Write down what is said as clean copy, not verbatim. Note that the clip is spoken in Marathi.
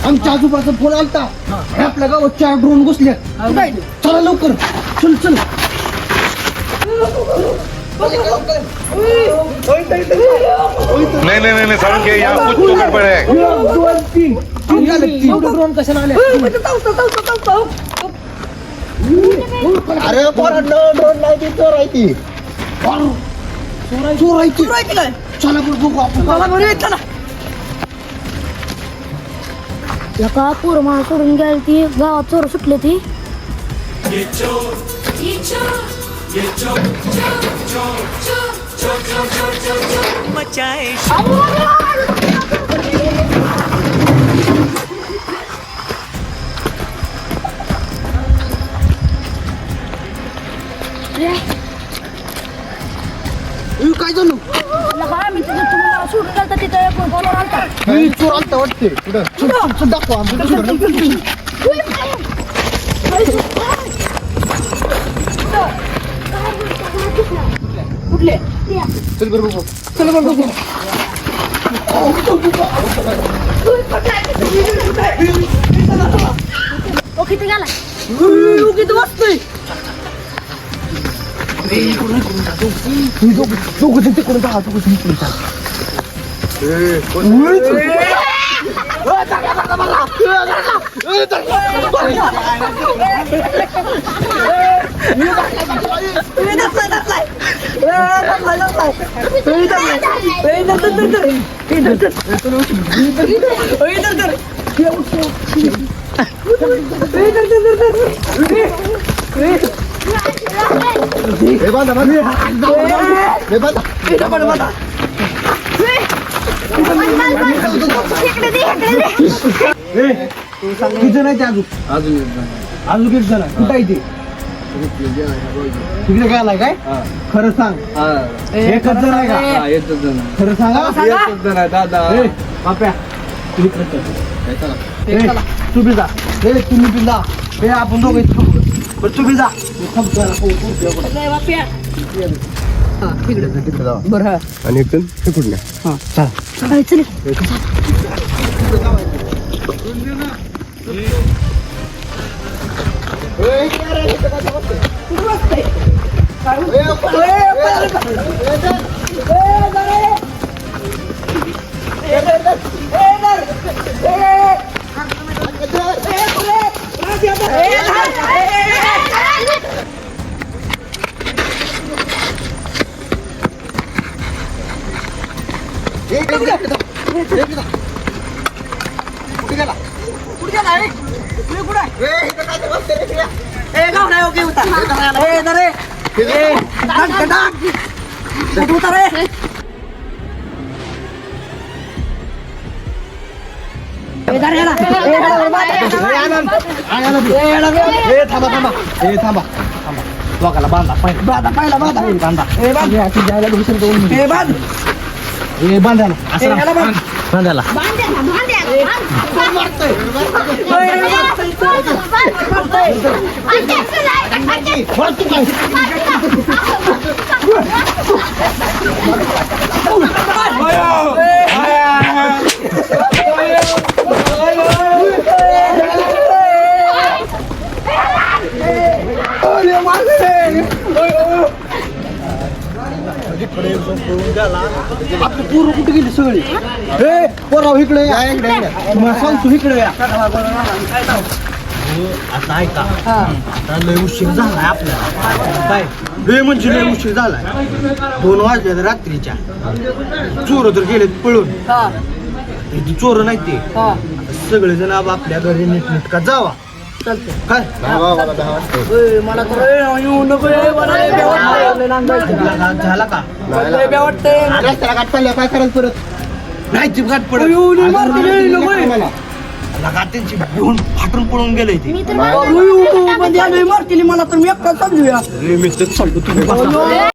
आमच्या आजूबाजूचा फोन आलता आपल्या गावात 4 ड्रोन घुसले. चला लवकर चल चल. नहीं समझ के यहाँ कुछ तो गड़बड़ है. 2 3 ड्रोन कशाला आले? अरे ड्रोन नाही ती चोर आहे ती. चोर आहे ती काय? चला बघू आपण. लका पोर मला सोडून गेली ती गावात चोर सुटली ती. काय झालं? लका मी तिथं तुम्हाला सोडून गेलता तिथं एक बोलवर आलता. चोर आलता वाटते. चल दाखव आम्ही. कुठले चल बरं बघू. चल बरं बघू. ओ किती गेला किती वाजतंय? दोघं तिकडे जा. किती जण आहे अजून किती जण कुठं आहे ते? तिकडे काय आलाय काय? खरं सांग. एकच जण आहे का? एकच जण. खरं सांगा. एकच जण आहे दादा. पाप्या तू बी जा. तुम्ही बी जा. आपण दोघे तू बी जा. बरं आणि एक जण तिकडून चला चल थांबा लोकाला बांधा पहिला बांधा बांधायला आपली पूर्व कुठे गेली सगळी? पोराव इकडे तुम्हाला सांगतो इकडे या. आता ऐका आता लय उशीर झालाय आपल्याला. काय लय म्हणजे लय उशीर झालाय. 2 वाजले रात्रीच्या. चोर तर गेलेत पळून. चोर नाही ते. सगळेजण आपल्या घरी नीटनेटका जावा. काय मला तर येऊ नको. झाला का? रस्त्याला गाठ पडल्या काय करायचं परत? नाही ती गाठ पडत त्यांची घेऊन फाटून पळून गेले ते. मी तर मला तर मी एकटा चालतो तुम्ही